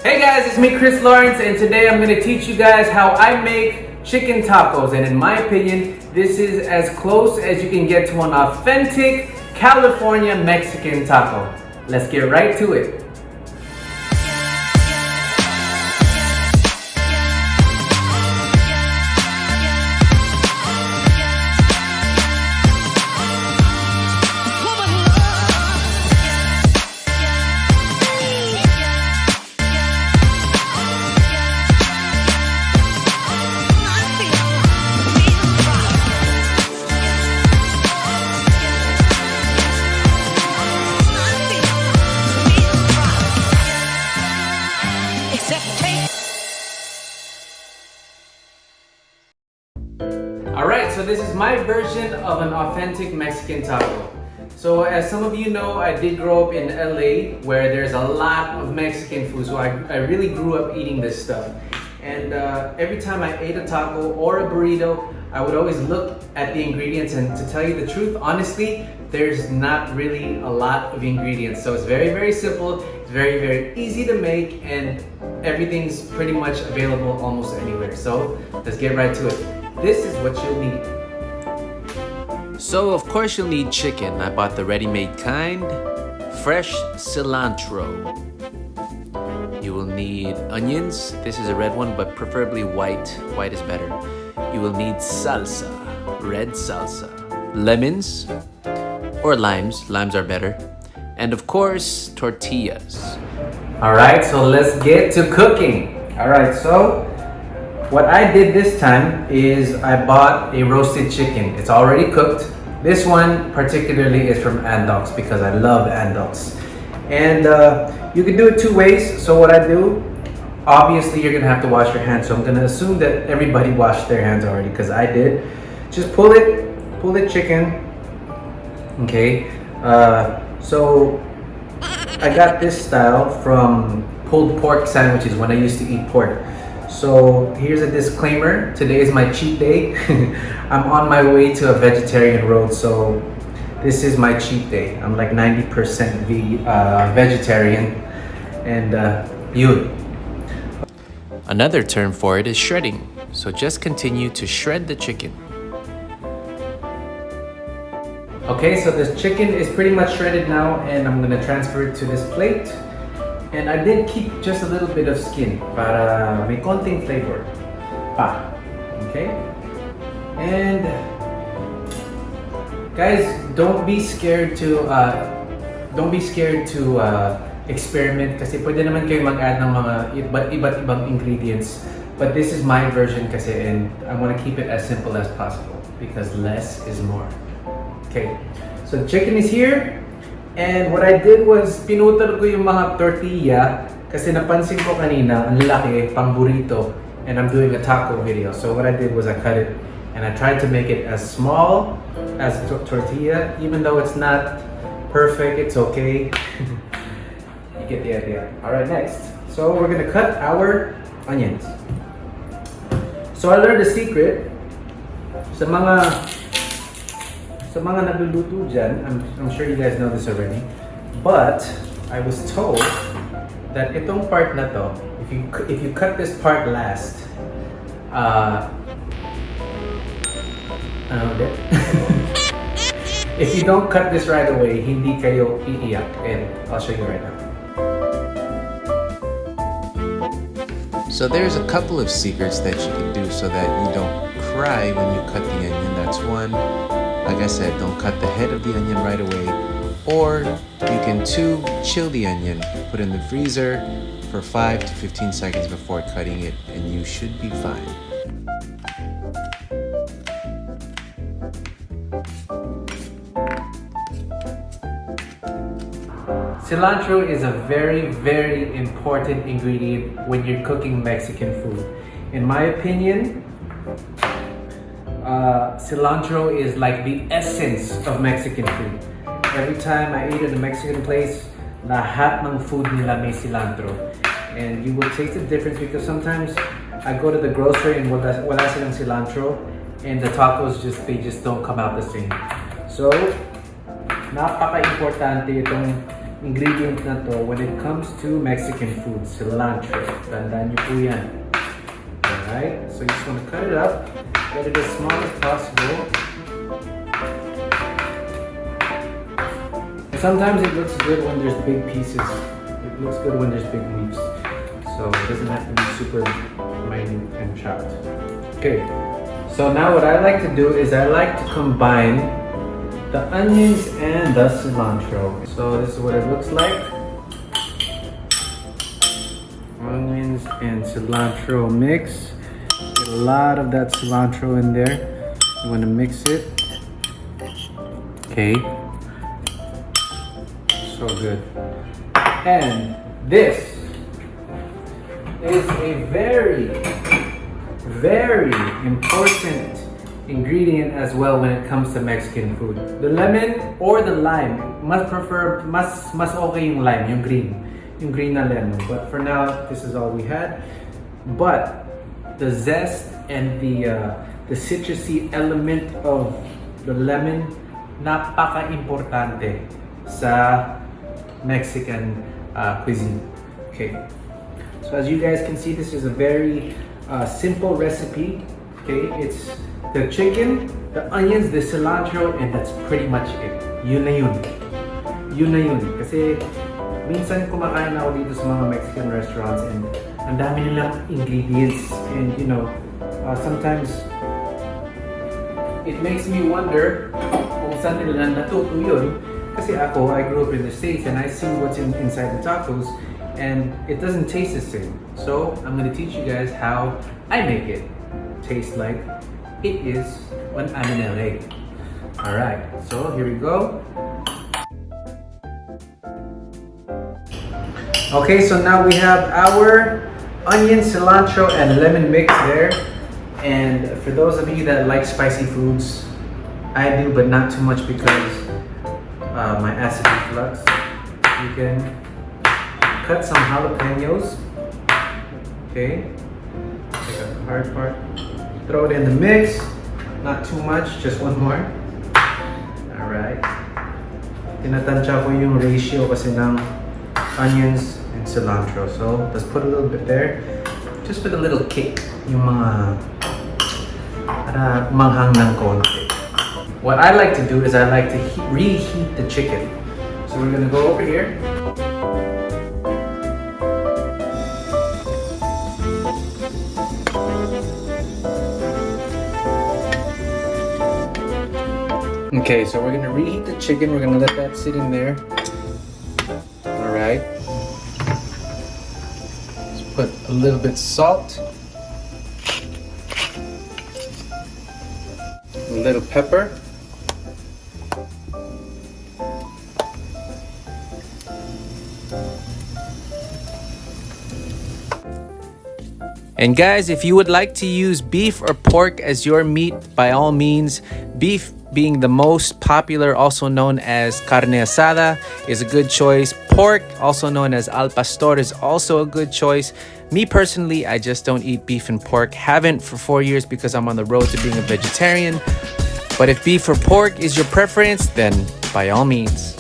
Hey guys, it's me Chris Lawrence, and today I'm going to teach you guys how I make chicken tacos. And in my opinion, this is as close as you can get to an authentic California Mexican taco. Let's get right to it. Alright, so this is my version of an authentic Mexican taco. So as some of you know, I did grow up in LA where there's a lot of Mexican food, so I really grew up eating this stuff. And every time I ate a taco or a burrito, I would always look at the ingredients, and to tell you the truth, honestly, there's not really a lot of ingredients. So it's very, very simple, it's very, very easy to make, and everything's pretty much available almost anywhere. So let's get right to it. This is what you'll need. So of course you'll need chicken. I bought the ready-made kind. Fresh cilantro. You will need onions. This is a red one, but preferably white. White is better. You will need salsa, red salsa. Lemons or limes. Limes are better. And of course, tortillas. Alright, so let's get to cooking. Alright, so what I did this time is I bought a roasted chicken. It's already cooked. This one particularly is from Andoks because I love Andoks. And you can do it two ways. So what I do, obviously you're gonna have to wash your hands. So I'm gonna assume that everybody washed their hands already because I did. Just pull the chicken. Okay. So I got this style from pulled pork sandwiches when I used to eat pork. So here's a disclaimer, today is my cheat day. I'm on my way to a vegetarian road, so this is my cheat day. I'm like 90% vegetarian, and you. Another term for it is shredding. So just continue to shred the chicken. Okay, so this chicken is pretty much shredded now, and I'm gonna transfer it to this plate. And I did keep just a little bit of skin para may konting flavor pa. Okay? And guys, don't be scared to experiment kasi pwede naman kayo mag-add ng mga iba't ibang ingredients. But this is my version kasi, and I want to keep it as simple as possible because less is more. Okay. So the chicken is here. And what I did was pinutol ko yung mga tortilla kasi napansin ko kanina ang laki pang burrito, and I'm doing a taco video. So what I did was I cut it and I tried to make it as small as tortilla, even though it's not perfect, it's okay. You get the idea. Alright, next. So we're gonna cut our onions. So I learned a secret sa mga nagluluto dyan. I'm sure you guys know this already, but I was told that itong part na to, if you cut this part last, if you don't cut this right away, hindi kayo iiyak, and I'll show you right now. So there's a couple of secrets that you can do so that you don't cry when you cut the onion. That's one. Like I said, don't cut the head of the onion right away. Or you can chill the onion, put it in the freezer for 5 to 15 seconds before cutting it, and you should be fine. Cilantro is a very, very important ingredient when you're cooking Mexican food. In my opinion, cilantro is like the essence of Mexican food. Every time I eat at a Mexican place, lahat ng food nila may cilantro. And you will taste the difference because sometimes I go to the grocery and wala silang cilantro, and the tacos they just don't come out the same. So napaka-importante itong ingredient na to when it comes to Mexican food, cilantro. Tandaan niyo po yan. Alright, so you just want to cut it up, get it as small as possible. Sometimes it looks good when there's big pieces. It looks good when there's big leaves. So it doesn't have to be super minute and chopped. Okay, so now what I like to do is I like to combine the onions and the cilantro. So this is what it looks like. Onions and cilantro mix. Get a lot of that cilantro in there. You want to mix it. Okay. So good. And this is a very, very important ingredient as well when it comes to Mexican food. The lemon or the lime. Mas okay yung lime, yung green na lemon. But for now, this is all we had. But the zest and the citrusy element of the lemon, napaka-importante sa Mexican cuisine. Okay. So as you guys can see, this is a very simple recipe. Okay, it's the chicken, the onions, the cilantro, and that's pretty much it. Yun na yun. Yun na yun. Kasi minsan kumakain ako dito sa mga Mexican restaurants and ang dami nilang ingredients and you know, sometimes it makes me wonder kung saan nila natuto yun. Kasi ako, I grew up in the States and I see what's inside the tacos and it doesn't taste the same. So I'm gonna teach you guys how I make it taste like it is when I'm in LA. Alright, so here we go. Okay, so now we have our onion, cilantro, and lemon mix there. And for those of you that like spicy foods, I do, but not too much because my acid reflux. You can cut some jalapeños. Okay, take out the hard part. Throw it in the mix. Not too much, just one more. Alright. Tinatansya ko yung ratio kasi ng onions and cilantro. So, let's put a little bit there. Just for the little kick. Yung mga para manghang ng konti. What I like to do is I like to reheat the chicken. So we're gonna go over here. Okay, so we're gonna reheat the chicken. We're gonna let that sit in there. All right. Let's put a little bit salt, a little pepper, and guys, if you would like to use beef or pork as your meat, by all means, beef being the most popular, also known as carne asada, is a good choice. Pork, also known as al pastor, is also a good choice. Me personally, I just don't eat beef and pork. Haven't for 4 years because I'm on the road to being a vegetarian. But if beef or pork is your preference, then by all means.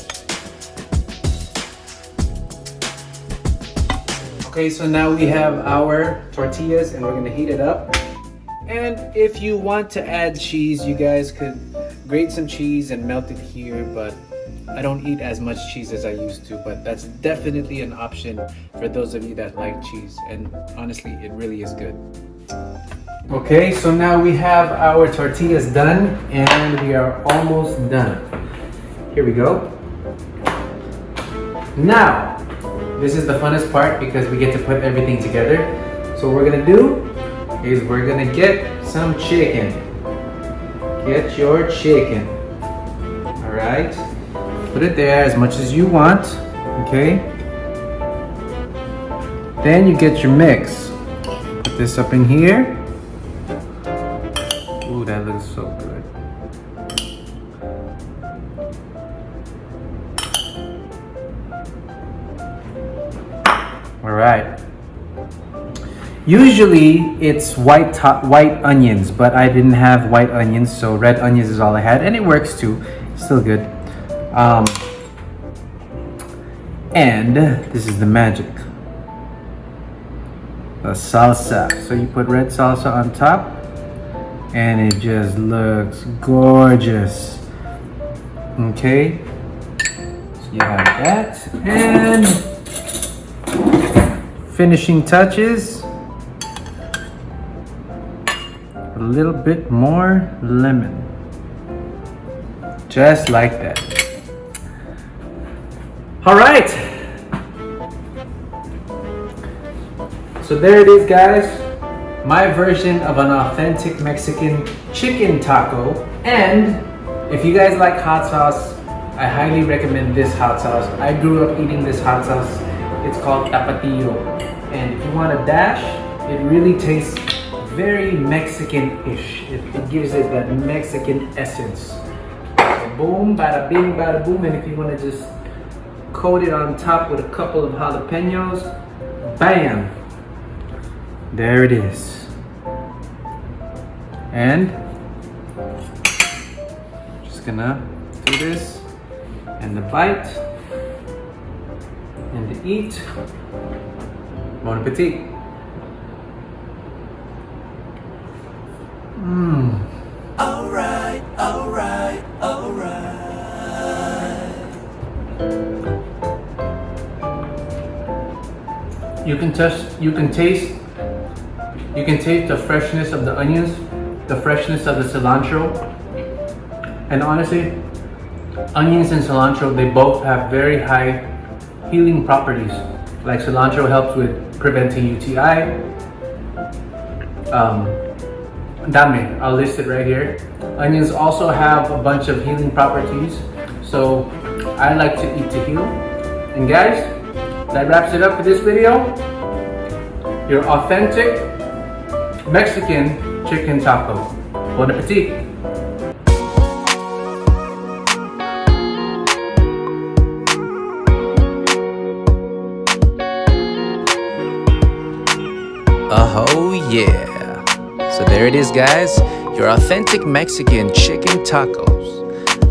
Okay, so now we have our tortillas and we're gonna heat it up. And if you want to add cheese, you guys could grate some cheese and melt it here, but I don't eat as much cheese as I used to, but that's definitely an option for those of you that like cheese, and honestly, it really is good. Okay, so now we have our tortillas done, and we are almost done. Here we go. Now, this is the funnest part because we get to put everything together. So what we're gonna do is we're gonna get some chicken. Get your chicken. Alright. Put it there as much as you want. Okay. Then you get your mix. Put this up in here. Ooh, that looks so good. Alright. Usually it's white onions, but I didn't have white onions, so red onions is all I had, and it works too. Still good. And this is the magic. The salsa. So you put red salsa on top and it just looks gorgeous. Okay, so you have that, and finishing touches, a little bit more lemon, just like that. All right, so there it is, guys, my version of an authentic Mexican chicken taco. And if you guys like hot sauce, I highly recommend this hot sauce. I grew up eating this hot sauce. It's called Tapatio. And if you want a dash, it really tastes very Mexican-ish. It gives it that Mexican essence. So boom, bada bing, bada boom. And if you want to just coat it on top with a couple of jalapeños, bam! There it is. And just gonna do this and the bite and the eat. Bon appetit. Alright, alright, alright. You can taste the freshness of the onions, the freshness of the cilantro. And honestly, onions and cilantro, they both have very high healing properties. Like cilantro helps with preventing UTI. Dame, I'll list it right here. Onions also have a bunch of healing properties. So I like to eat to heal. And guys, that wraps it up for this video. Your authentic Mexican chicken taco. Bon appetit. Oh yeah. So there it is, guys. Your authentic Mexican chicken tacos.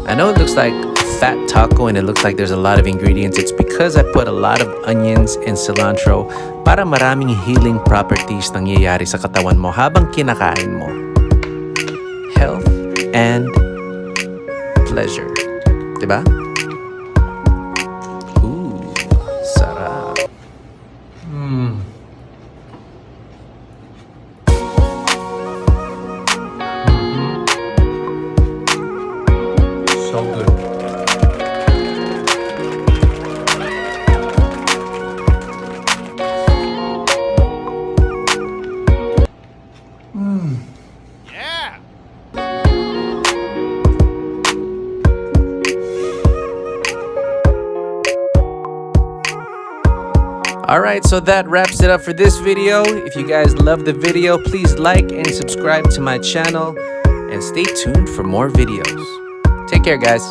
I know it looks like fat taco and it looks like there's a lot of ingredients. It's because I put a lot of onions and cilantro para maraming healing properties nangyayari sa katawan mo habang kinakain mo. Health and pleasure. Diba? Ooh, sarap. So good. Alright, so that wraps it up for this video. If you guys love the video, please like and subscribe to my channel and stay tuned for more videos. Take care, guys.